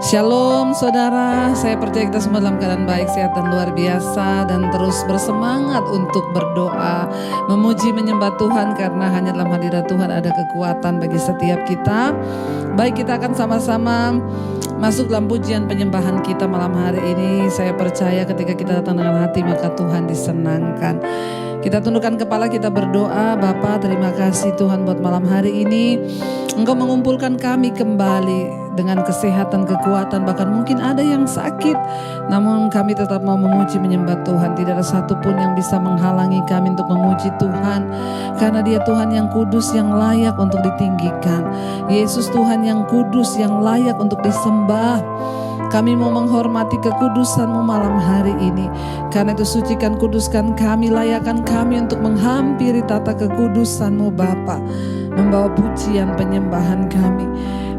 Shalom saudara, saya percaya kita semua dalam keadaan baik, sehat dan luar biasa, dan terus bersemangat untuk berdoa, memuji, menyembah Tuhan, karena hanya dalam hadirat Tuhan ada kekuatan bagi setiap kita. Baik, kita akan sama-sama masuk dalam pujian penyembahan kita malam hari ini. Saya percaya ketika kita datang dengan hati, maka Tuhan disenangkan. Kita tundukkan kepala, kita berdoa. Bapa, terima kasih Tuhan buat malam hari ini. Engkau mengumpulkan kami kembali dengan kesehatan, kekuatan, bahkan mungkin ada yang sakit. Namun kami tetap mau memuji, menyembah Tuhan. Tidak ada satupun yang bisa menghalangi kami untuk memuji Tuhan. Karena Dia Tuhan yang kudus, yang layak untuk ditinggikan. Yesus Tuhan yang kudus, yang layak untuk disembah. Kami mau menghormati kekudusan-Mu malam hari ini. Karena itu sucikan, kuduskan kami, layakkan kami untuk menghampiri tata kekudusan-Mu Bapa. Membawa pujian penyembahan kami,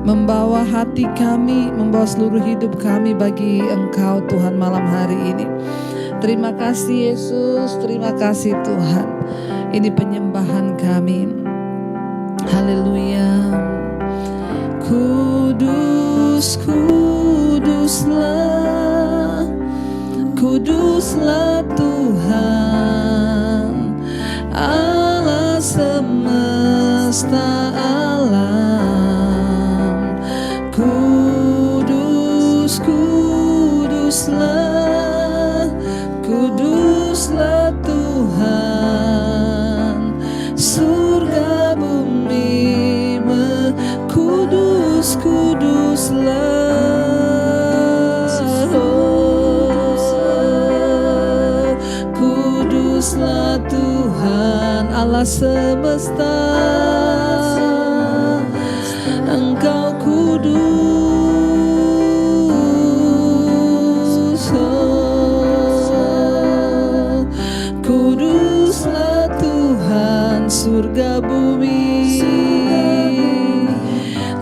membawa hati kami, membawa seluruh hidup kami bagi Engkau Tuhan malam hari ini. Terima kasih Yesus, terima kasih Tuhan. Ini penyembahan kami. Haleluya. Kudus, kuduslah, kuduslah Tuhan Allah semesta alam. Kudus, kuduslah, kuduslah Tuhan, surga bumi kudus, kuduslah. Kuduslah Tuhan Allah semesta, Engkau kudus. Kuduslah Tuhan, surga bumi.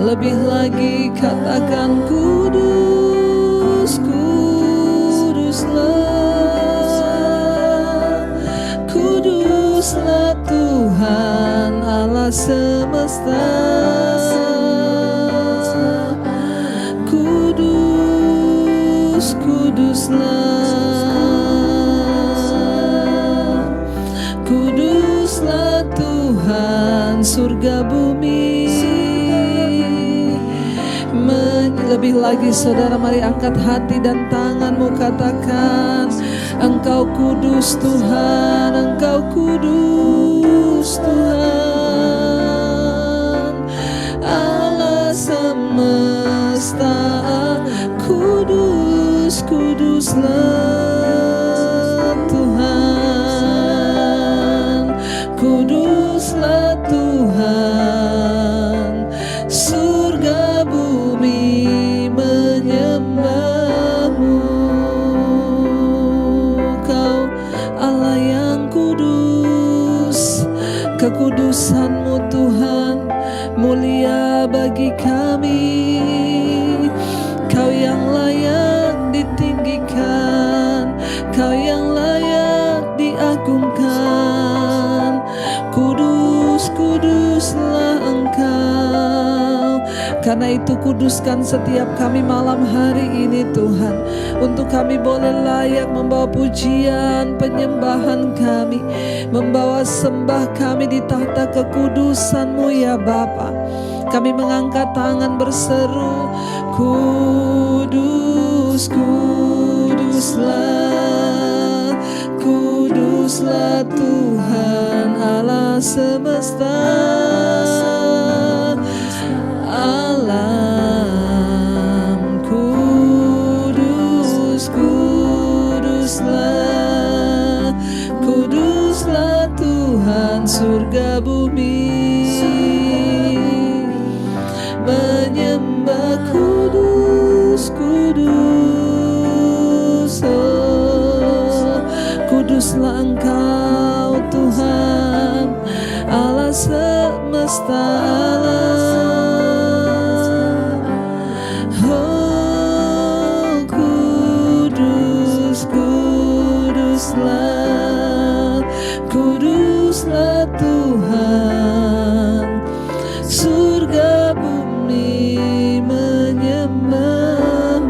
Lebih lagi katakan kudus, kuduslah, kuduslah Tuhan Allah semesta. Kudus, kuduslah, kuduslah Tuhan, surga bumi. Lebih lagi saudara, mari angkat hati dan tanganmu, katakan Engkau kudus Tuhan, Engkau kudus Tuhan Allah semesta. Kudus, kuduslah Tuhan, kuduslah Tuhan, surga bumi menyembah-Mu. Kau Allah yang kudus, kekudusan-Mu Tuhan mulia bagi kami. Kau yang layak ditinggikan, Kau yang layak diagungkan. Kudus, kuduslah Engkau. Karena itu kuduskan setiap kami malam hari ini Tuhan, untuk kami boleh layak membawa pujian penyembahan kami, membawa sembah kami di tahta kekudusan-Mu ya Bapa. Kami mengangkat tangan berseru, kudus, kuduslah, kuduslah Tuhan Allah semesta alam. Kudus, kuduslah, kuduslah Tuhan, surga bumi menyembah. Kudus, kudus, oh, kuduslah Engkau Tuhan Allah semesta alam. Oh, kudus, kuduslah, kuduslah Tuhan, surga bumi menyembah.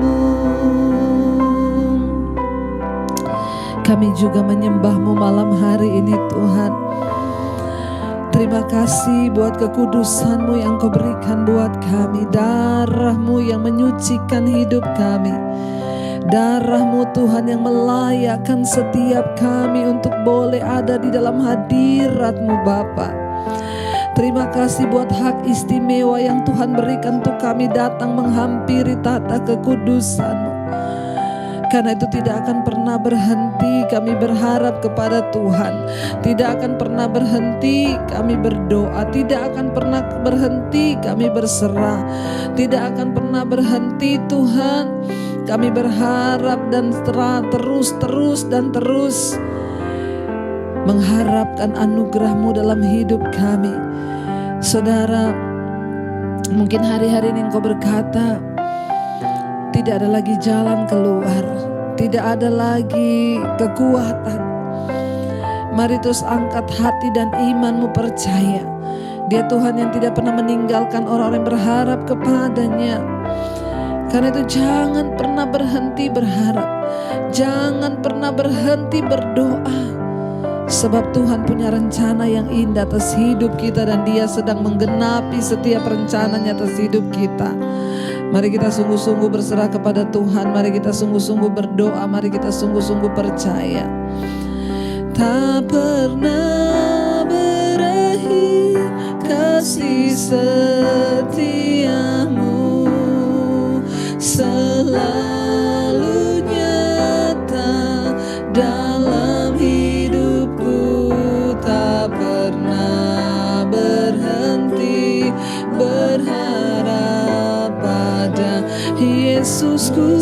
Kami juga menyembah-Mu malam hari ini Tuhan. Terima kasih buat kekudusan-Mu yang Kau berikan buat kami. Darah-Mu yang menyucikan hidup kami. Darah-Mu Tuhan yang melayakkan setiap kami untuk boleh ada di dalam hadirat-Mu Bapa. Terima kasih buat hak istimewa yang Tuhan berikan untuk kami datang menghampiri tata kekudusan-Mu. Karena itu tidak akan pernah berhenti kami berharap kepada Tuhan. Tidak akan pernah berhenti kami berdoa. Tidak akan pernah berhenti kami berserah. Tidak akan pernah berhenti Tuhan. Kami berharap dan terus mengharapkan anugerah-Mu dalam hidup kami. Saudara, mungkin hari-hari ini Engkau berkata, tidak ada lagi jalan keluar, tidak ada lagi kekuatan. Mari terus angkat hati dan imanmu, percaya Dia Tuhan yang tidak pernah meninggalkan orang-orang yang berharap kepadanya. Karena itu jangan pernah berhenti berharap, jangan pernah berhenti berdoa. Sebab Tuhan punya rencana yang indah atas hidup kita, dan Dia sedang menggenapi setiap rencananya atas hidup kita. Mari kita sungguh-sungguh berserah kepada Tuhan. Mari kita sungguh-sungguh berdoa. Mari kita sungguh-sungguh percaya. Tak pernah berakhir kasih setiamu, selalu nyata dalam hidupku. Tak pernah berhenti berharap pada Yesusku.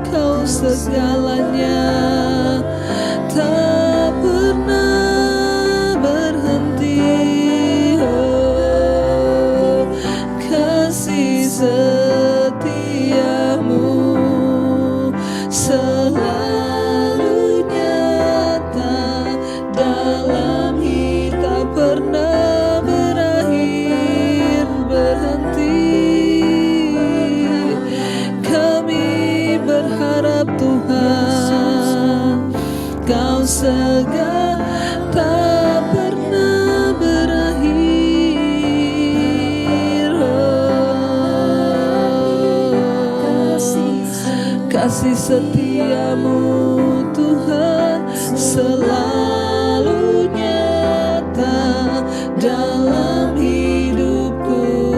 Kau segalanya, tak pernah berhenti. Oh, kasih setiamu selalu nyata dalam hidup. Tak pernah berakhir berhenti. Kami berharap Tuhan, Kau segala, tak pernah berakhir. Oh, kasih setiamu Tuhan selalu nyata dalam hidupku.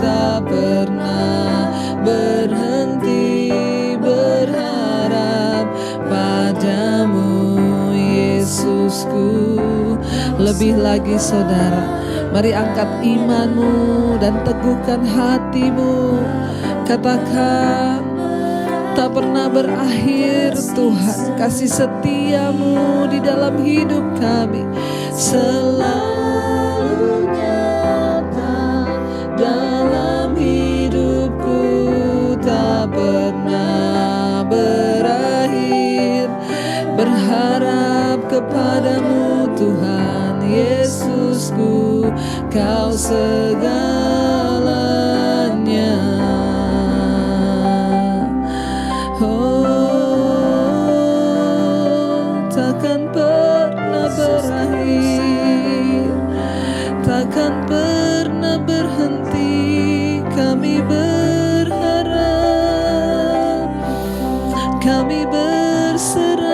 Tak pernah berhenti berharap padamu Yesusku. Lebih lagi saudara, mari angkat imanmu dan teguhkan hatimu. Katakan, tak pernah berakhir Tuhan kasih setiamu di dalam hidup kami. Selalu nyata dalam hidupku. Tak pernah berakhir berharap kepadamu Tuhan Yesusku. Kau segalanya. Oh, takkan pernah berakhir, takkan pernah berhenti. Kami berharap, kami berserah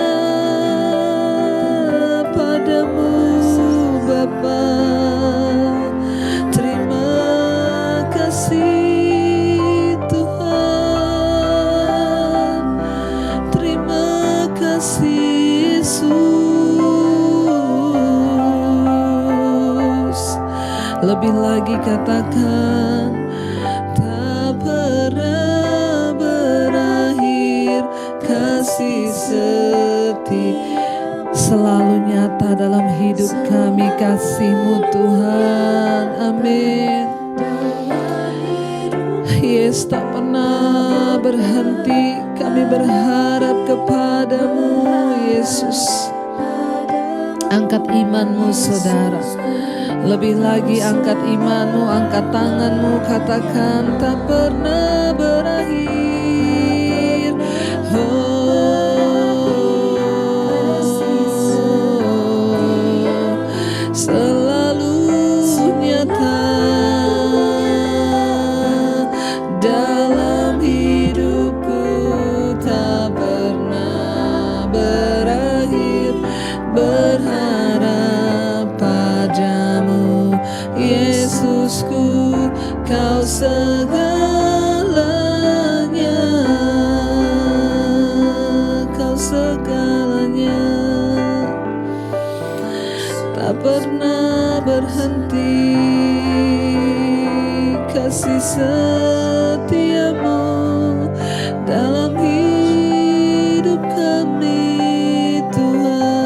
padamu Bapa. Terima kasih Tuhan, terima kasih Yesus. Lebih lagi katakan, tak pernah berakhir kasih setia selalu nyata dalam hidup kami. Kasih-Mu Tuhan, amin. Yes, tak pernah berhenti kami berharap kepadamu Yesus. Angkat imanmu saudara, lebih lagi angkat imanmu, angkat tanganmu, katakan tak pernah berakhir. Oh, Yesusku, Kau segalanya, Kau segalanya. Tak pernah berhenti kasih setiamu dalam hidup kami, Tuhan.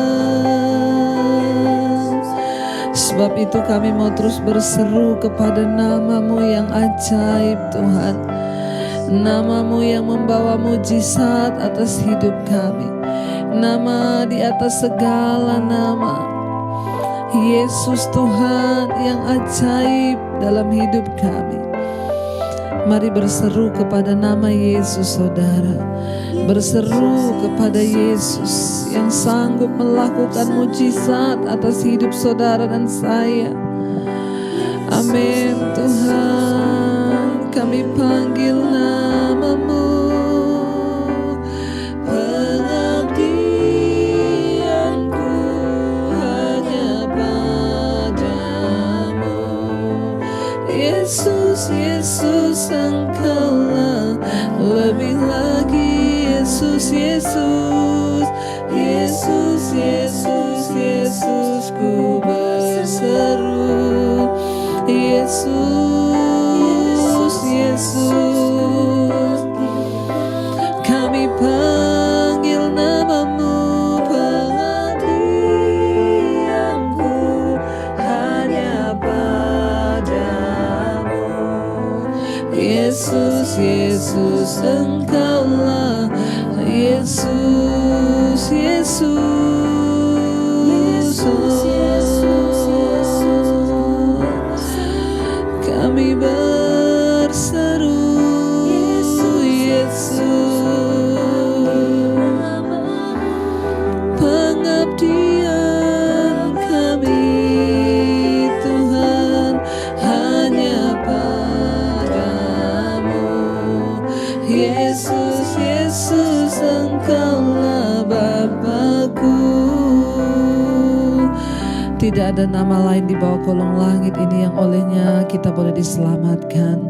Sebab itu kami mau terus berseru kepada nama-Mu yang ajaib, Tuhan. Nama-Mu yang membawa mujizat atas hidup kami. Nama di atas segala nama. Yesus Tuhan yang ajaib dalam hidup kami. Mari berseru kepada nama Yesus, saudara. Berseru kepada Yesus yang sanggup melakukan mujizat atas hidup saudara dan saya. Amin. Tuhan, kami panggil nama-Mu. Yesus, Yesus, Engkaulah lebih lagi. Yesus, Yesus, Yesus, Yesus, Yesus, ku berseru. Yesus, Yesus, kami panggil nama-Mu. Pengabdianku hanya padamu. Yesus, Yesus, Engkaulah. Yesus, Yesus, kami berseru. Yesus, pengabdian kami, Tuhan, hanya padamu. Yesus, Yesus, Engkaulah Bapa-Ku. Tidak ada nama lain di bawah kolong langit ini yang olehnya kita boleh diselamatkan.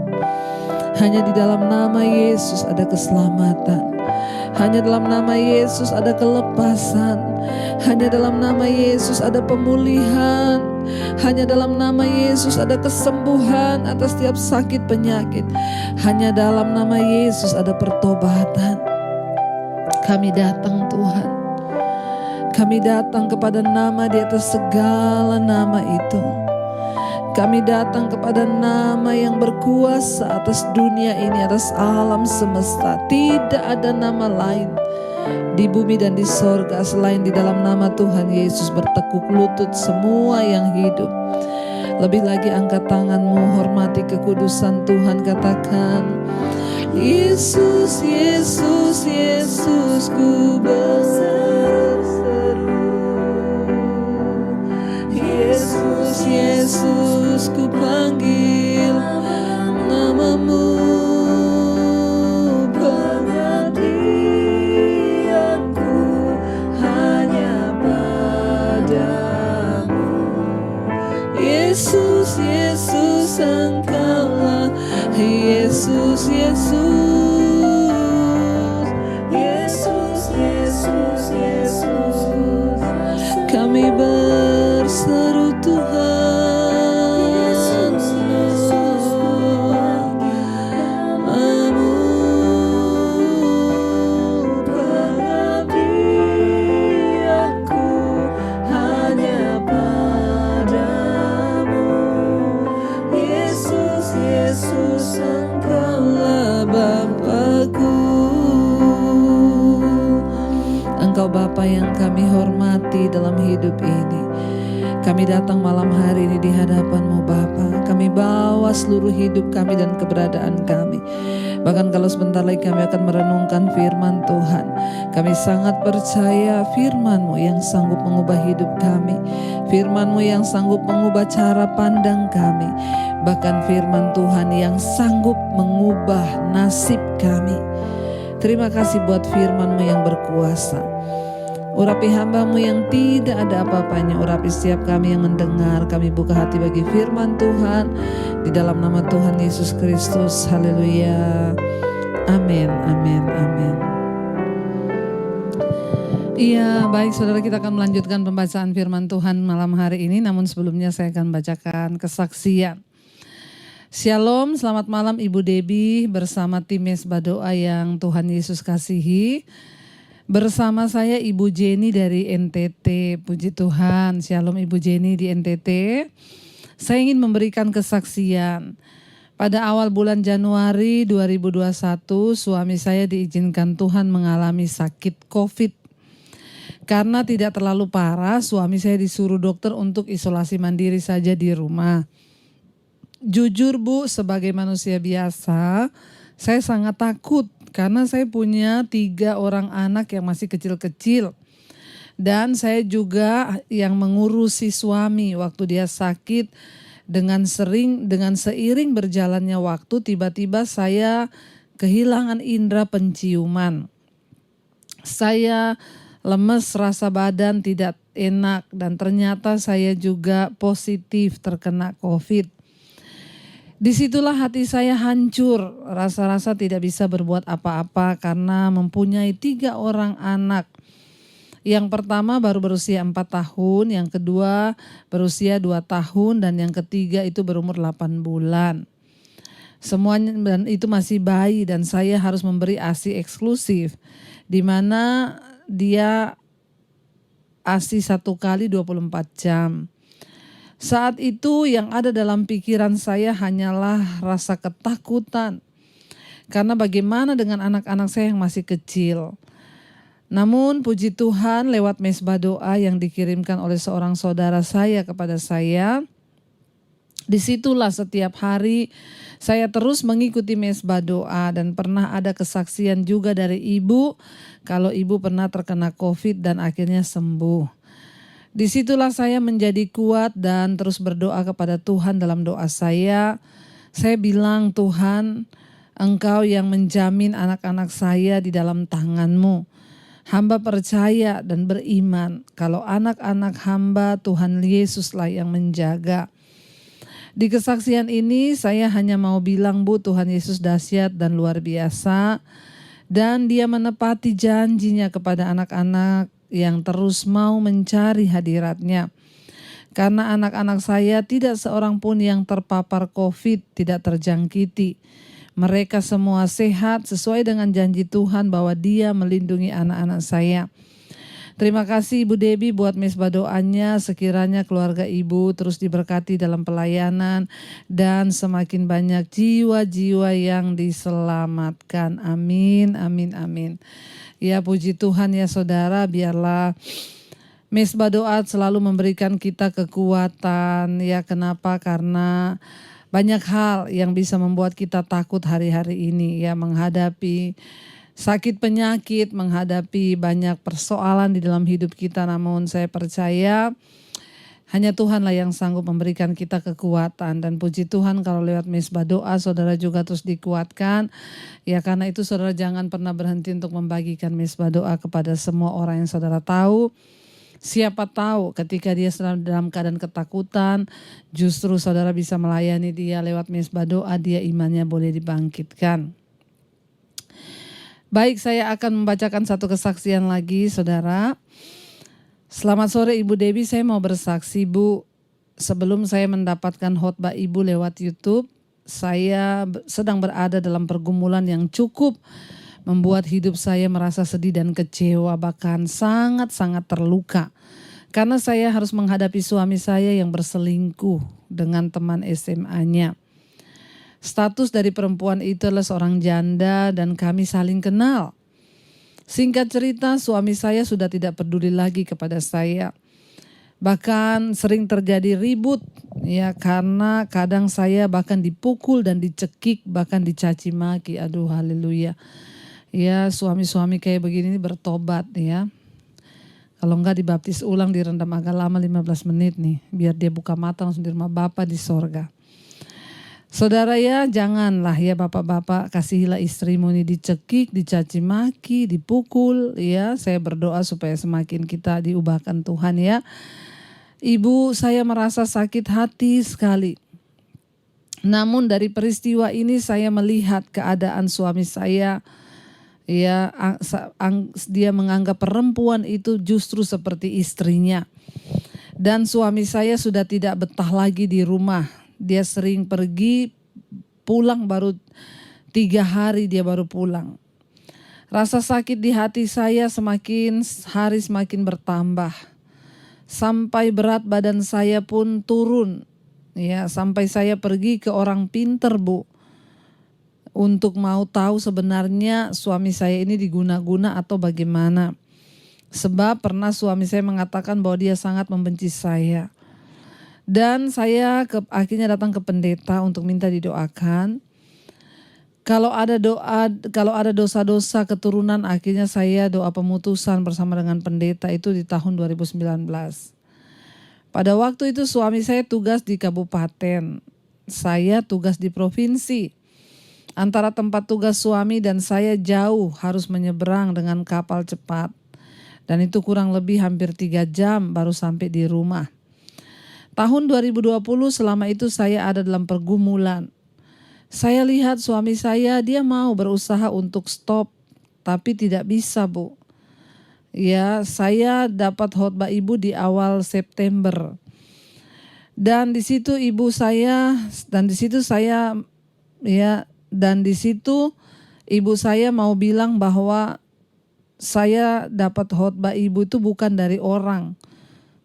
Hanya di dalam nama Yesus ada keselamatan. Hanya dalam nama Yesus ada kelepasan. Hanya dalam nama Yesus ada pemulihan. Hanya dalam nama Yesus ada kesembuhan atas setiap sakit penyakit. Hanya dalam nama Yesus ada pertobatan. Kami datang, Tuhan. Kami datang kepada nama di atas segala nama itu. Kami datang kepada nama yang berkuasa atas dunia ini, atas alam semesta. Tidak ada nama lain di bumi dan di sorga selain di dalam nama Tuhan Yesus bertekuk lutut semua yang hidup. Lebih lagi angkat tanganmu, hormati kekudusan Tuhan, katakan, Yesus, Yesus, Yesus, ku berseru. Yesus, Yesus, ku panggil nama-Mu. Pengabdianku hanya padamu. Yesus, Yesus, Engkaulah. Yesus, Yesus, Yesus, Yesus, Yesus, kami berseru, Tuhan. Namamu, pengabdianku hanya padamu. Yesus, Yesus, Engkaulah Bapa-Ku. Engkau Bapa yang kami hormati dalam hidup ini. Kami datang malam hari ini di hadapan-Mu Bapa. Kami bawa seluruh hidup kami dan keberadaan kami. Bahkan kalau sebentar lagi kami akan merenungkan firman Tuhan. Kami sangat percaya firman-Mu yang sanggup mengubah hidup kami. Firman-Mu yang sanggup mengubah cara pandang kami. Bahkan firman Tuhan yang sanggup mengubah nasib kami. Terima kasih buat firman-Mu yang berkuasa. Urapi hamba-Mu yang tidak ada apa-apanya. Urapi setiap kami yang mendengar. Kami buka hati bagi firman Tuhan. Di dalam nama Tuhan Yesus Kristus. Haleluya. Amin, amin, amin. Iya, baik saudara, kita akan melanjutkan pembacaan firman Tuhan malam hari ini. Namun sebelumnya saya akan bacakan kesaksian. Shalom, selamat malam Ibu Debbie bersama tim Mesbah Doa yang Tuhan Yesus kasihi. Bersama saya Ibu Jenny dari NTT, puji Tuhan. Shalom Ibu Jenny di NTT. Saya ingin memberikan kesaksian. Pada awal bulan Januari 2021, suami saya diizinkan Tuhan mengalami sakit COVID. Karena tidak terlalu parah, suami saya disuruh dokter untuk isolasi mandiri saja di rumah. Jujur Bu, sebagai manusia biasa, saya sangat takut karena saya punya 3 orang anak yang masih kecil-kecil. Dan saya juga yang mengurusi suami waktu dia sakit. Dengan seiring berjalannya waktu, tiba-tiba saya kehilangan indera penciuman. Saya lemes, rasa badan tidak enak, dan ternyata saya juga positif terkena COVID. Disitulah hati saya hancur, rasa-rasa tidak bisa berbuat apa-apa karena mempunyai 3 orang anak. Yang pertama baru berusia 4 tahun, yang kedua berusia 2 tahun, dan yang ketiga itu berumur 8 bulan. Semuanya dan itu masih bayi, dan saya harus memberi ASI eksklusif, di mana dia ASI 1 kali 24 jam. Saat itu yang ada dalam pikiran saya hanyalah rasa ketakutan. Karena bagaimana dengan anak-anak saya yang masih kecil. Namun puji Tuhan lewat Mesbah Doa yang dikirimkan oleh seorang saudara saya kepada saya. Disitulah setiap hari saya terus mengikuti Mesbah Doa, dan pernah ada kesaksian juga dari ibu kalau ibu pernah terkena COVID dan akhirnya sembuh. Disitulah saya menjadi kuat dan terus berdoa kepada Tuhan dalam doa saya. Saya bilang, Tuhan, Engkau yang menjamin anak-anak saya di dalam tangan-Mu. Hamba percaya dan beriman kalau anak-anak hamba Tuhan Yesuslah yang menjaga. Di kesaksian ini saya hanya mau bilang, Bu, Tuhan Yesus dahsyat dan luar biasa. Dan Dia menepati janjinya kepada anak-anak yang terus mau mencari hadirat-Nya. Karena anak-anak saya tidak seorang pun yang terpapar COVID, tidak terjangkiti. Mereka semua sehat sesuai dengan janji Tuhan bahwa Dia melindungi anak-anak saya. Terima kasih Ibu Debbie buat Mesbah Doanya, sekiranya keluarga Ibu terus diberkati dalam pelayanan dan semakin banyak jiwa-jiwa yang diselamatkan. Amin, amin, amin. Ya puji Tuhan ya saudara, biarlah Mesbah Doa selalu memberikan kita kekuatan. Ya kenapa? Karena banyak hal yang bisa membuat kita takut hari-hari ini ya, menghadapi sakit penyakit, menghadapi banyak persoalan di dalam hidup kita. Namun saya percaya hanya Tuhanlah yang sanggup memberikan kita kekuatan. Dan puji Tuhan kalau lewat Mesbah Doa saudara juga terus dikuatkan. Ya karena itu saudara jangan pernah berhenti untuk membagikan Mesbah Doa kepada semua orang yang saudara tahu. Siapa tahu ketika dia sedang dalam keadaan ketakutan, justru saudara bisa melayani dia lewat Mesbah Doa, dia imannya boleh dibangkitkan. Baik, saya akan membacakan satu kesaksian lagi saudara. Selamat sore Ibu Debbie, saya mau bersaksi Bu. Sebelum saya mendapatkan khotbah Ibu lewat YouTube, saya sedang berada dalam pergumulan yang cukup membuat hidup saya merasa sedih dan kecewa, bahkan sangat-sangat terluka. Karena saya harus menghadapi suami saya yang berselingkuh dengan teman SMA-nya. Status dari perempuan itu adalah seorang janda dan kami saling kenal. Singkat cerita, suami saya sudah tidak peduli lagi kepada saya. Bahkan sering terjadi ribut ya, karena kadang saya bahkan dipukul dan dicekik, bahkan dicaci maki. Aduh haleluya. Ya suami-suami kayak begini bertobat ya. Kalau enggak dibaptis ulang, direndam agak lama 15 menit nih. Biar dia buka mata langsung di rumah Bapa di sorga. Saudara ya, janganlah ya bapak-bapak, kasihilah istrimu ini dicekik, dicaci maki, dipukul ya. Saya berdoa supaya semakin kita diubahkan Tuhan ya. Ibu, saya merasa sakit hati sekali. Namun dari peristiwa ini saya melihat keadaan suami saya ya, dia menganggap perempuan itu justru seperti istrinya. Dan suami saya sudah tidak betah lagi di rumah. Dia sering pergi, pulang baru 3 hari dia baru pulang. Rasa sakit di hati saya semakin hari semakin bertambah. Sampai berat badan saya pun turun. Ya, sampai saya pergi ke orang pinter, Bu. Untuk mau tahu sebenarnya suami saya ini diguna-guna atau bagaimana. Sebab pernah suami saya mengatakan bahwa dia sangat membenci saya. Dan saya akhirnya datang ke pendeta untuk minta didoakan. Kalau ada dosa-dosa keturunan, akhirnya saya doa pemutusan bersama dengan pendeta itu di tahun 2019. Pada waktu itu suami saya tugas di kabupaten, saya tugas di provinsi. Antara tempat tugas suami dan saya jauh, harus menyeberang dengan kapal cepat. Dan itu kurang lebih hampir 3 jam baru sampai di rumah. Tahun 2020 selama itu saya ada dalam pergumulan. Saya lihat suami saya, dia mau berusaha untuk stop, tapi tidak bisa, Bu. Ya, saya dapat khotbah ibu di awal September. Dan di situ ibu saya, dan di situ saya ibu saya mau bilang bahwa saya dapat khotbah ibu itu bukan dari orang.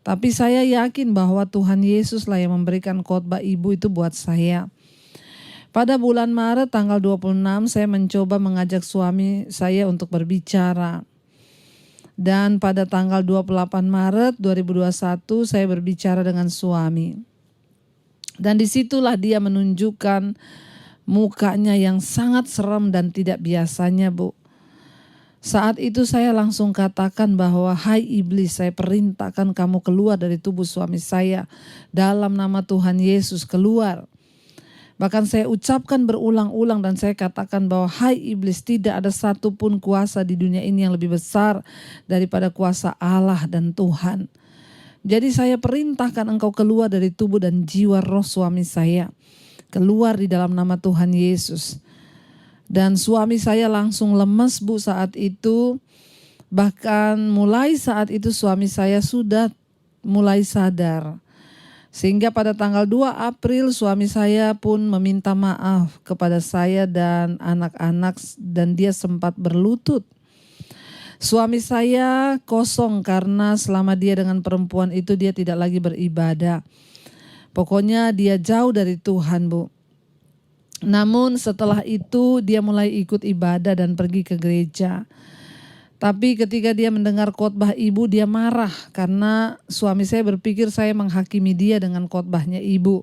Tapi saya yakin bahwa Tuhan Yesus lah yang memberikan khotbah ibu itu buat saya. Pada bulan Maret tanggal 26 saya mencoba mengajak suami saya untuk berbicara. Dan pada tanggal 28 Maret 2021 saya berbicara dengan suami. Dan disitulah dia menunjukkan mukanya yang sangat serem dan tidak biasanya, Bu. Saat itu saya langsung katakan bahwa, hai iblis, saya perintahkan kamu keluar dari tubuh suami saya. Dalam nama Tuhan Yesus keluar. Bahkan saya ucapkan berulang-ulang dan saya katakan bahwa, hai iblis, tidak ada satupun kuasa di dunia ini yang lebih besar daripada kuasa Allah dan Tuhan. Jadi saya perintahkan engkau keluar dari tubuh dan jiwa roh suami saya. Keluar di dalam nama Tuhan Yesus. Dan suami saya langsung lemas, Bu, saat itu. Bahkan mulai saat itu suami saya sudah mulai sadar. Sehingga pada tanggal 2 April suami saya pun meminta maaf kepada saya dan anak-anak dan dia sempat berlutut. Suami saya kosong karena selama dia dengan perempuan itu dia tidak lagi beribadah. Pokoknya dia jauh dari Tuhan, Bu. Namun setelah itu dia mulai ikut ibadah dan pergi ke gereja. Tapi ketika dia mendengar khotbah ibu, dia marah karena suami saya berpikir saya menghakimi dia dengan khotbahnya ibu.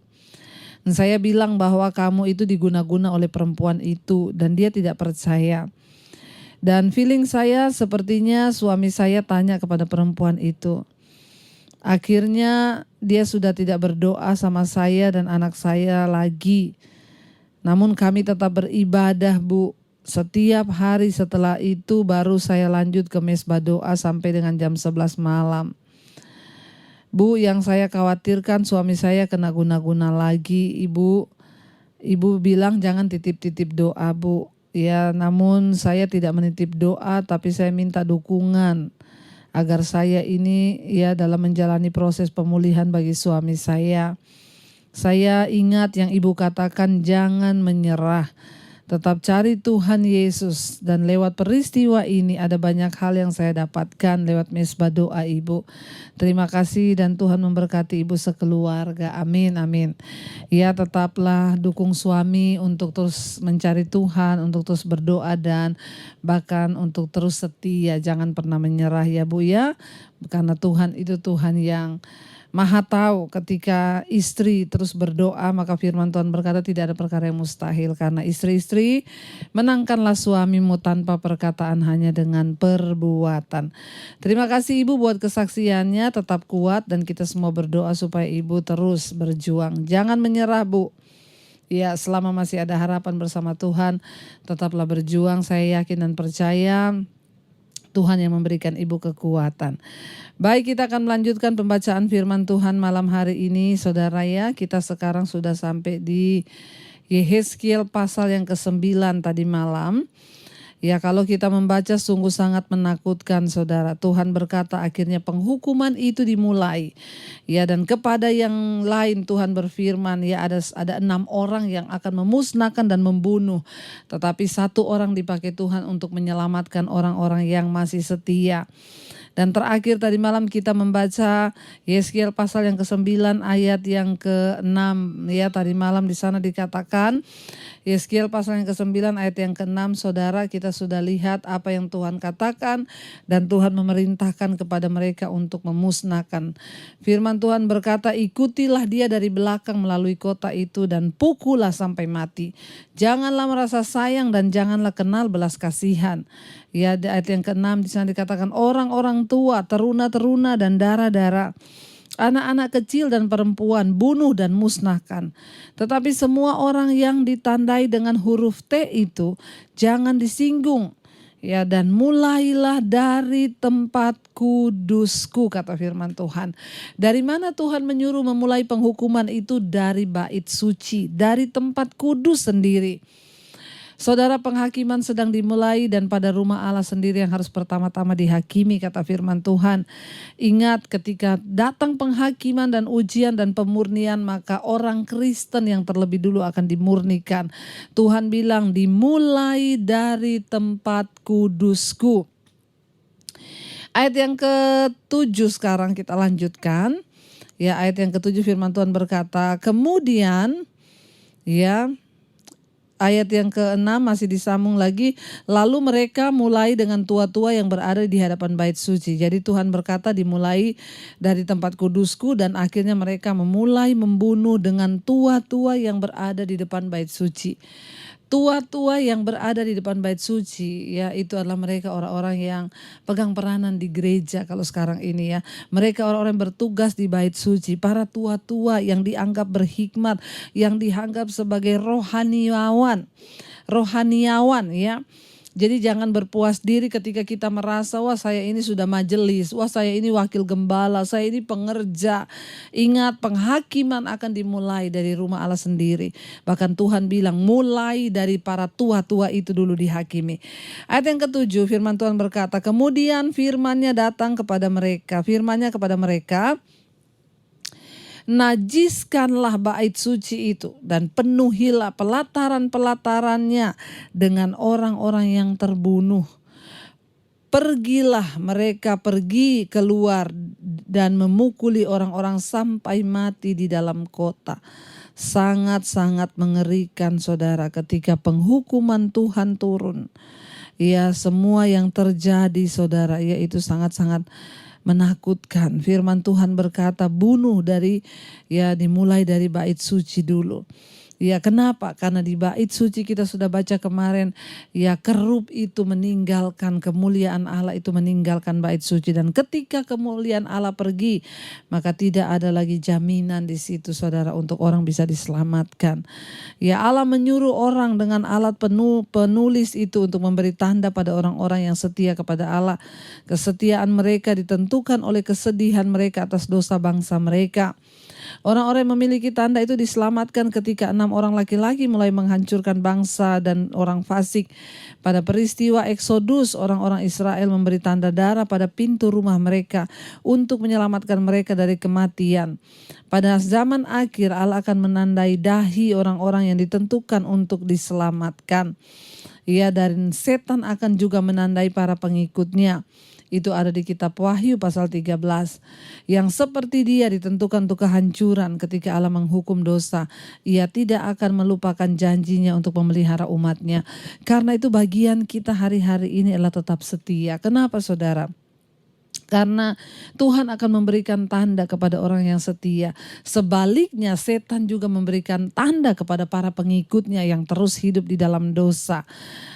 Dan saya bilang bahwa kamu itu diguna-guna oleh perempuan itu dan dia tidak percaya. Dan feeling saya sepertinya suami saya tanya kepada perempuan itu. Akhirnya dia sudah tidak berdoa sama saya dan anak saya lagi. Namun kami tetap beribadah, Bu. Setiap hari setelah itu baru saya lanjut ke mesbah doa sampai dengan jam 11 malam. Bu, yang saya khawatirkan suami saya kena guna-guna lagi, Ibu. Ibu bilang jangan titip-titip doa, Bu. Ya, namun saya tidak menitip doa, tapi saya minta dukungan agar saya ini ya dalam menjalani proses pemulihan bagi suami saya. Saya ingat yang Ibu katakan, jangan menyerah. Tetap cari Tuhan Yesus. Dan lewat peristiwa ini ada banyak hal yang saya dapatkan lewat mesbah doa Ibu. Terima kasih dan Tuhan memberkati Ibu sekeluarga. Amin, amin. Ya, tetaplah dukung suami untuk terus mencari Tuhan, untuk terus berdoa dan bahkan untuk terus setia. Jangan pernah menyerah ya Bu ya. Karena Tuhan itu Tuhan yang Maha tahu. Ketika istri terus berdoa, maka firman Tuhan berkata tidak ada perkara yang mustahil. Karena istri-istri, menangkanlah suamimu tanpa perkataan, hanya dengan perbuatan. Terima kasih Ibu buat kesaksiannya, tetap kuat dan kita semua berdoa supaya Ibu terus berjuang. Jangan menyerah Bu. Ya, selama masih ada harapan bersama Tuhan, tetaplah berjuang. Saya yakin dan percaya Tuhan yang memberikan ibu kekuatan. Baik, kita akan melanjutkan pembacaan firman Tuhan malam hari ini, saudara ya. Kita sekarang sudah sampai di Yehezkiel pasal yang ke-9 tadi malam. Ya, kalau kita membaca sungguh sangat menakutkan, saudara. Tuhan berkata akhirnya penghukuman itu dimulai. Ya, dan kepada yang lain Tuhan berfirman, ya ada 6 orang yang akan memusnahkan dan membunuh. Tetapi 1 orang dipakai Tuhan untuk menyelamatkan orang-orang yang masih setia. Dan terakhir tadi malam kita membaca Yehezkiel pasal yang ke-9 ayat yang ke-6. Ya, tadi malam di sana dikatakan Yehezkiel pasal yang ke-9 ayat yang ke-6, saudara, kita sudah lihat apa yang Tuhan katakan dan Tuhan memerintahkan kepada mereka untuk memusnahkan. Firman Tuhan berkata, ikutilah dia dari belakang melalui kota itu dan pukullah sampai mati. Janganlah merasa sayang dan janganlah kenal belas kasihan. Ya, di ayat yang ke-6 di sana dikatakan orang-orang tua, teruna-teruna dan darah-darah, anak-anak kecil dan perempuan bunuh dan musnahkan. Tetapi semua orang yang ditandai dengan huruf T itu jangan disinggung. Ya, dan mulailah dari tempat kudusku, kata firman Tuhan. Dari mana Tuhan menyuruh memulai penghukuman itu? Dari bait suci, dari tempat kudus sendiri. Saudara, penghakiman sedang dimulai dan pada rumah Allah sendiri yang harus pertama-tama dihakimi, kata firman Tuhan. Ingat, ketika datang penghakiman dan ujian dan pemurnian, maka orang Kristen yang terlebih dulu akan dimurnikan. Tuhan bilang dimulai dari tempat kudusku. Ayat yang ke-7 sekarang kita lanjutkan. Ya, ayat yang ke-7 firman Tuhan berkata, kemudian ya, ayat yang ke-6 masih disambung lagi. Lalu mereka mulai dengan tua-tua yang berada di hadapan bait suci. Jadi Tuhan berkata dimulai dari tempat kudusku dan akhirnya mereka memulai membunuh dengan tua-tua yang berada di depan bait suci. Tua-tua yang berada di depan bait suci, ya itu adalah mereka orang-orang yang pegang peranan di gereja kalau sekarang ini ya. Mereka orang-orang yang bertugas di bait suci, para tua-tua yang dianggap berhikmat, yang dianggap sebagai rohaniawan ya. Jadi jangan berpuas diri ketika kita merasa, wah saya ini sudah majelis, wah saya ini wakil gembala, saya ini pengerja. Ingat, penghakiman akan dimulai dari rumah Allah sendiri. Bahkan Tuhan bilang mulai dari para tua-tua itu dulu dihakimi. Ayat yang ke-7 firman Tuhan berkata, kemudian firman-Nya datang kepada mereka, firman-Nya kepada mereka, najiskanlah bait suci itu dan penuhilah pelataran-pelatarannya dengan orang-orang yang terbunuh. Pergilah mereka pergi keluar dan memukuli orang-orang sampai mati di dalam kota. Sangat-sangat mengerikan, saudara, ketika penghukuman Tuhan turun. Ya, semua yang terjadi, saudara, yaitu sangat-sangat menakutkan. Firman Tuhan berkata bunuh dimulai dari bait suci dulu. Ya, kenapa? Karena di bait suci kita sudah baca kemarin, ya kerub itu meninggalkan kemuliaan Allah, itu meninggalkan bait suci, dan ketika kemuliaan Allah pergi, maka tidak ada lagi jaminan di situ, saudara, untuk orang bisa diselamatkan. Ya, Allah menyuruh orang dengan alat penulis itu untuk memberi tanda pada orang-orang yang setia kepada Allah. Kesetiaan mereka ditentukan oleh kesedihan mereka atas dosa bangsa mereka. Orang-orang yang memiliki tanda itu diselamatkan ketika 6 orang laki-laki mulai menghancurkan bangsa dan orang fasik. Pada peristiwa Eksodus, orang-orang Israel memberi tanda darah pada pintu rumah mereka untuk menyelamatkan mereka dari kematian. Pada zaman akhir Allah akan menandai dahi orang-orang yang ditentukan untuk diselamatkan. Ya, dan setan akan juga menandai para pengikutnya. Itu ada di kitab Wahyu pasal 13. Yang seperti dia ditentukan untuk kehancuran ketika Allah menghukum dosa. Ia tidak akan melupakan janjinya untuk memelihara umatnya. Karena itu bagian kita hari-hari ini adalah tetap setia. Kenapa, saudara? Karena Tuhan akan memberikan tanda kepada orang yang setia. Sebaliknya setan juga memberikan tanda kepada para pengikutnya yang terus hidup di dalam dosa.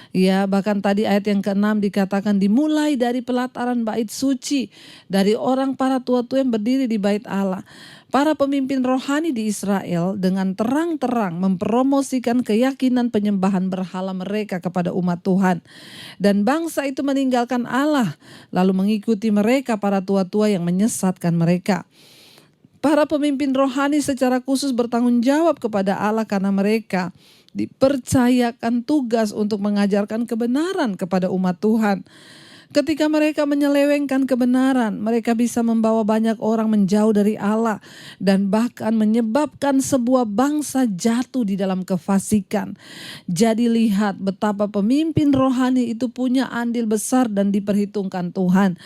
Ya, bahkan tadi ayat yang ke-6 dikatakan dimulai dari pelataran bait suci, dari orang para tua-tua yang berdiri di bait Allah. Para pemimpin rohani di Israel dengan terang-terang mempromosikan keyakinan penyembahan berhala mereka kepada umat Tuhan. Dan bangsa itu meninggalkan Allah, lalu mengikuti mereka para tua-tua yang menyesatkan mereka. Para pemimpin rohani secara khusus bertanggung jawab kepada Allah karena mereka dipercayakan tugas untuk mengajarkan kebenaran kepada umat Tuhan. Ketika mereka menyelewengkan kebenaran, mereka bisa membawa banyak orang menjauh dari Allah dan bahkan menyebabkan sebuah bangsa jatuh di dalam kefasikan. Jadi lihat betapa pemimpin rohani itu punya andil besar dan diperhitungkan Tuhan.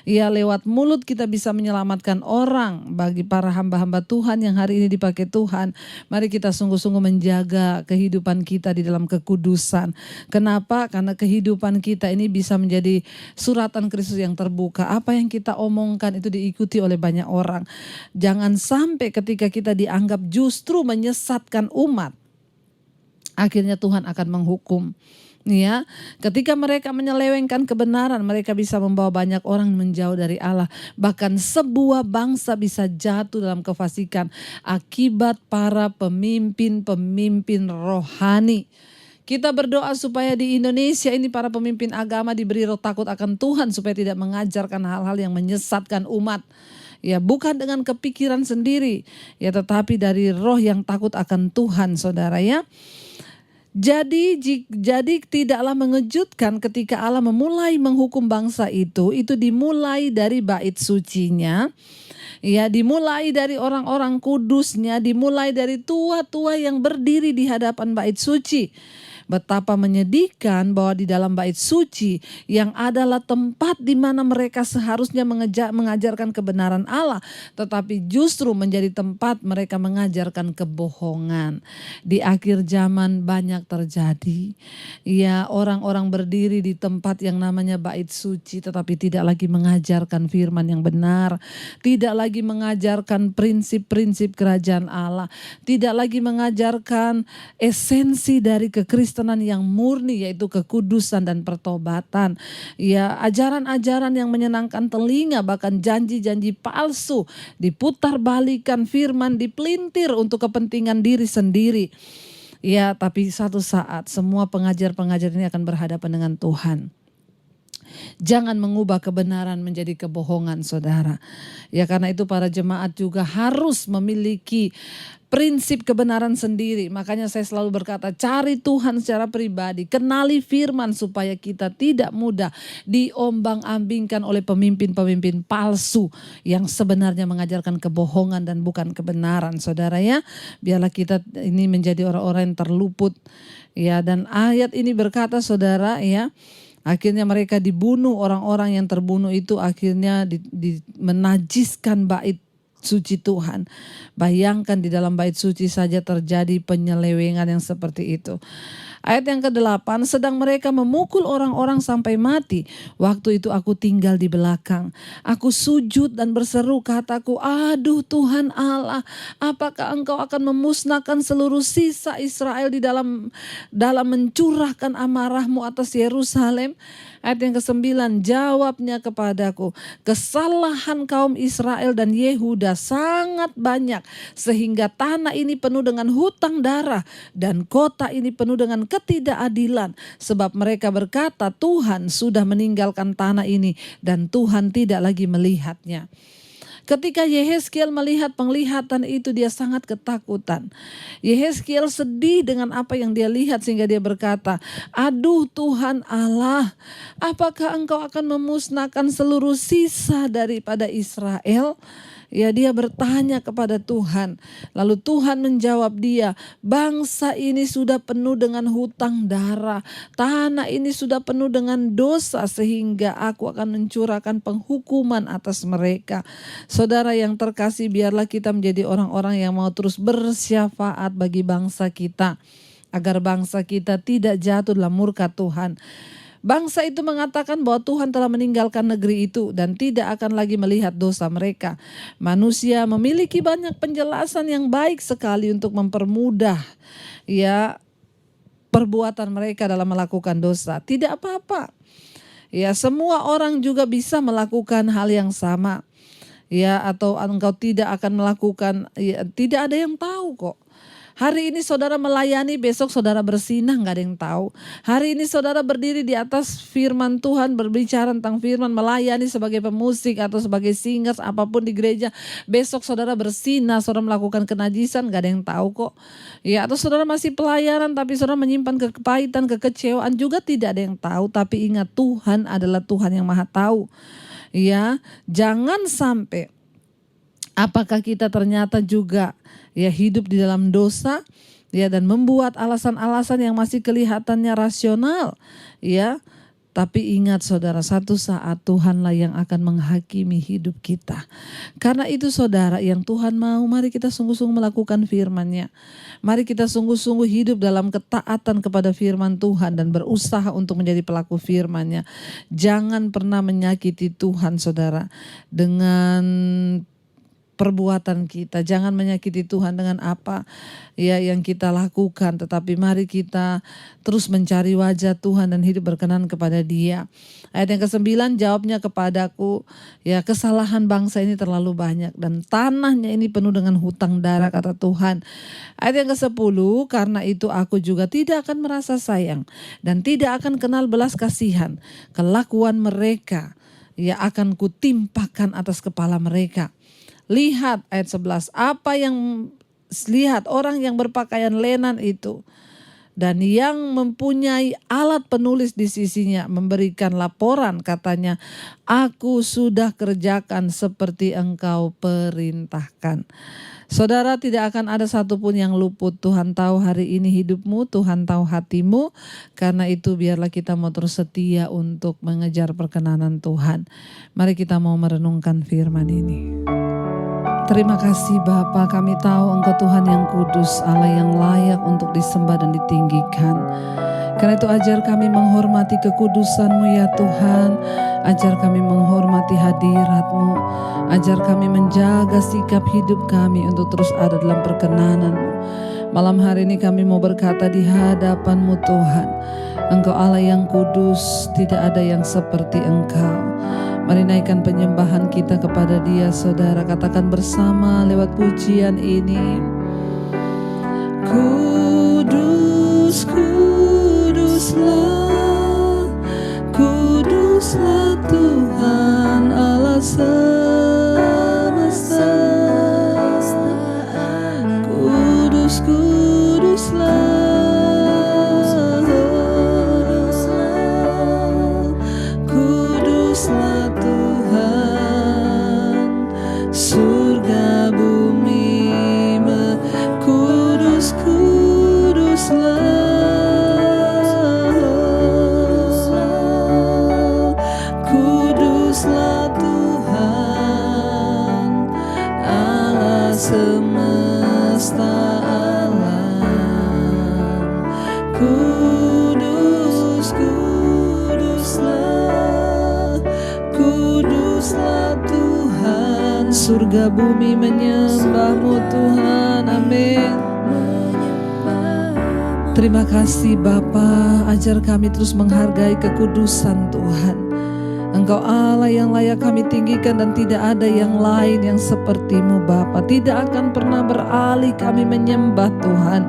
Ya, lewat mulut kita bisa menyelamatkan orang. Bagi para hamba-hamba Tuhan yang hari ini dipakai Tuhan, mari kita sungguh-sungguh menjaga kehidupan kita di dalam kekudusan. Kenapa? Karena kehidupan kita ini bisa menjadi suratan Kristus yang terbuka. Apa yang kita omongkan itu diikuti oleh banyak orang. Jangan sampai ketika kita dianggap justru menyesatkan umat, akhirnya Tuhan akan menghukum. Ya, ketika mereka menyelewengkan kebenaran, mereka bisa membawa banyak orang menjauh dari Allah. Bahkan sebuah bangsa bisa jatuh dalam kefasikan akibat para pemimpin-pemimpin rohani. Kita berdoa supaya di Indonesia ini para pemimpin agama diberi roh takut akan Tuhan supaya tidak mengajarkan hal-hal yang menyesatkan umat. Ya, bukan dengan kepikiran sendiri, ya, tetapi dari roh yang takut akan Tuhan, saudara ya. Jadi tidaklah mengejutkan ketika Allah memulai menghukum bangsa itu dimulai dari bait sucinya. Ya, dimulai dari orang-orang kudusnya, dimulai dari tua-tua yang berdiri di hadapan bait suci. Betapa menyedihkan bahwa di dalam bait suci yang adalah tempat di mana mereka seharusnya mengajarkan kebenaran Allah, tetapi justru menjadi tempat mereka mengajarkan kebohongan. Di akhir zaman banyak terjadi. Ya, orang-orang berdiri di tempat yang namanya bait suci tetapi tidak lagi mengajarkan firman yang benar, tidak lagi mengajarkan prinsip-prinsip kerajaan Allah, tidak lagi mengajarkan esensi dari kekristenan yang murni, yaitu kekudusan dan pertobatan. Ya, ajaran-ajaran yang menyenangkan telinga, bahkan janji-janji palsu, diputarbalikkan firman, dipelintir untuk kepentingan diri sendiri. Ya, tapi satu saat semua pengajar-pengajar ini akan berhadapan dengan Tuhan. Jangan mengubah kebenaran menjadi kebohongan, saudara. Ya, karena itu para jemaat juga harus memiliki prinsip kebenaran sendiri. Makanya saya selalu berkata, cari Tuhan secara pribadi, kenali firman supaya kita tidak mudah diombang-ambingkan oleh pemimpin-pemimpin palsu yang sebenarnya mengajarkan kebohongan dan bukan kebenaran, saudara ya. Biarlah kita ini menjadi orang-orang yang terluput. Ya, dan ayat ini berkata, saudara ya, akhirnya mereka dibunuh, orang-orang yang terbunuh itu akhirnya menajiskan bait suci Tuhan. Bayangkan di dalam bait suci saja terjadi penyelewengan yang seperti itu. Ayat yang ke-8, sedang mereka memukul orang-orang sampai mati. Waktu itu aku tinggal di belakang. Aku sujud dan berseru, kataku, aduh Tuhan Allah, apakah engkau akan memusnahkan seluruh sisa Israel di dalam mencurahkan amarahmu atas Yerusalem? Ayat yang ke-9, jawabnya kepadaku, kesalahan kaum Israel dan Yehuda sangat banyak sehingga tanah ini penuh dengan hutang darah dan kota ini penuh dengan ketidakadilan, sebab mereka berkata Tuhan sudah meninggalkan tanah ini dan Tuhan tidak lagi melihatnya. Ketika Yehezkiel melihat penglihatan itu, dia sangat ketakutan. Yehezkiel sedih dengan apa yang dia lihat sehingga dia berkata, aduh Tuhan Allah, apakah engkau akan memusnahkan seluruh sisa daripada Israel? Ya, dia bertanya kepada Tuhan. Lalu Tuhan menjawab dia, bangsa ini sudah penuh dengan hutang darah. Tanah ini sudah penuh dengan dosa sehingga aku akan mencurahkan penghukuman atas mereka. Saudara yang terkasih, biarlah kita menjadi orang-orang yang mau terus bersyafaat bagi bangsa kita, agar bangsa kita tidak jatuh dalam murka Tuhan. Bangsa itu mengatakan bahwa Tuhan telah meninggalkan negeri itu dan tidak akan lagi melihat dosa mereka. Manusia memiliki banyak penjelasan yang baik sekali untuk mempermudah ya perbuatan mereka dalam melakukan dosa. Tidak apa-apa. Ya, semua orang juga bisa melakukan hal yang sama. Ya, atau engkau tidak akan melakukan, ya, tidak ada yang tahu kok. Hari ini saudara melayani, besok saudara bersinah, nggak ada yang tahu. Hari ini saudara berdiri di atas firman Tuhan, berbicara tentang firman, melayani sebagai pemusik atau sebagai singers, apapun di gereja. Besok saudara bersinah, saudara melakukan kenajisan, nggak ada yang tahu kok. Ya, atau saudara masih pelayanan tapi saudara menyimpan kepahitan, kekecewaan, juga tidak ada yang tahu. Tapi ingat, Tuhan adalah Tuhan yang Maha Tahu. Ya, jangan sampai apakah kita ternyata juga ya hidup di dalam dosa ya, dan membuat alasan-alasan yang masih kelihatannya rasional ya. Tapi ingat saudara, satu saat Tuhanlah yang akan menghakimi hidup kita. Karena itu saudara, yang Tuhan mau, mari kita sungguh-sungguh melakukan firman-Nya. Mari kita sungguh-sungguh hidup dalam ketaatan kepada firman Tuhan dan berusaha untuk menjadi pelaku firman-Nya. Jangan pernah menyakiti Tuhan saudara dengan perbuatan kita. Jangan menyakiti Tuhan dengan apa ya yang kita lakukan, tetapi mari kita terus mencari wajah Tuhan dan hidup berkenan kepada Dia. Ayat yang ke-9, jawabnya kepadaku, ya kesalahan bangsa ini terlalu banyak dan tanahnya ini penuh dengan hutang darah, kata Tuhan. Ayat yang ke-10, karena itu aku juga tidak akan merasa sayang dan tidak akan kenal belas kasihan. Kelakuan mereka ya akan kutimpakan atas kepala mereka. Lihat ayat 11, apa yang lihat orang yang berpakaian lenan itu dan yang mempunyai alat penulis di sisinya memberikan laporan, katanya, aku sudah kerjakan seperti engkau perintahkan. Saudara, tidak akan ada satupun yang luput. Tuhan tahu hari ini hidupmu, Tuhan tahu hatimu. Karena itu biarlah kita mau terus setia untuk mengejar perkenanan Tuhan. Mari kita mau merenungkan firman ini. Terima kasih Bapa, kami tahu Engkau Tuhan yang kudus, Allah yang layak untuk disembah dan ditinggikan. Karena itu ajar kami menghormati kekudusan-Mu ya Tuhan. Ajar kami menghormati hadirat-Mu. Ajar kami menjaga sikap hidup kami untuk terus ada dalam perkenanan-Mu. Malam hari ini kami mau berkata di hadapan-Mu Tuhan, Engkau Allah yang kudus, tidak ada yang seperti Engkau. Mari naikkan penyembahan kita kepada Dia, saudara. Katakan bersama lewat pujian ini. Kudus, kuduslah, kuduslah Tuhan Allah semesta. Kudus, kuduslah. Surga bumi kudus, kuduslah, kuduslah Tuhan Allah semesta alam. Kudus, kuduslah, kuduslah Tuhan. Surga bumi menyembah-Mu Tuhan, amin. Terima kasih Bapa, ajar kami terus menghargai kekudusan Tuhan. Engkau Allah yang layak kami tinggikan dan tidak ada yang lain yang seperti-Mu Bapa. Tidak akan pernah beralih kami menyembah Tuhan.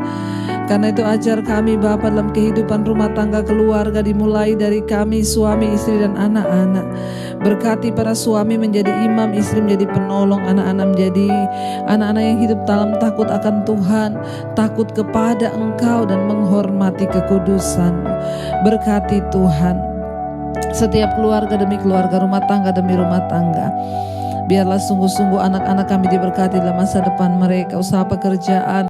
Karena itu ajar kami Bapa dalam kehidupan rumah tangga keluarga, dimulai dari kami suami, istri dan anak-anak. Berkati para suami menjadi imam, istri menjadi penolong, anak-anak menjadi anak-anak yang hidup dalam takut akan Tuhan, takut kepada Engkau dan menghormati kekudusan-Mu. Berkati Tuhan setiap keluarga demi keluarga, rumah tangga demi rumah tangga. Biarlah sungguh-sungguh anak-anak kami diberkati dalam masa depan mereka, usaha pekerjaan,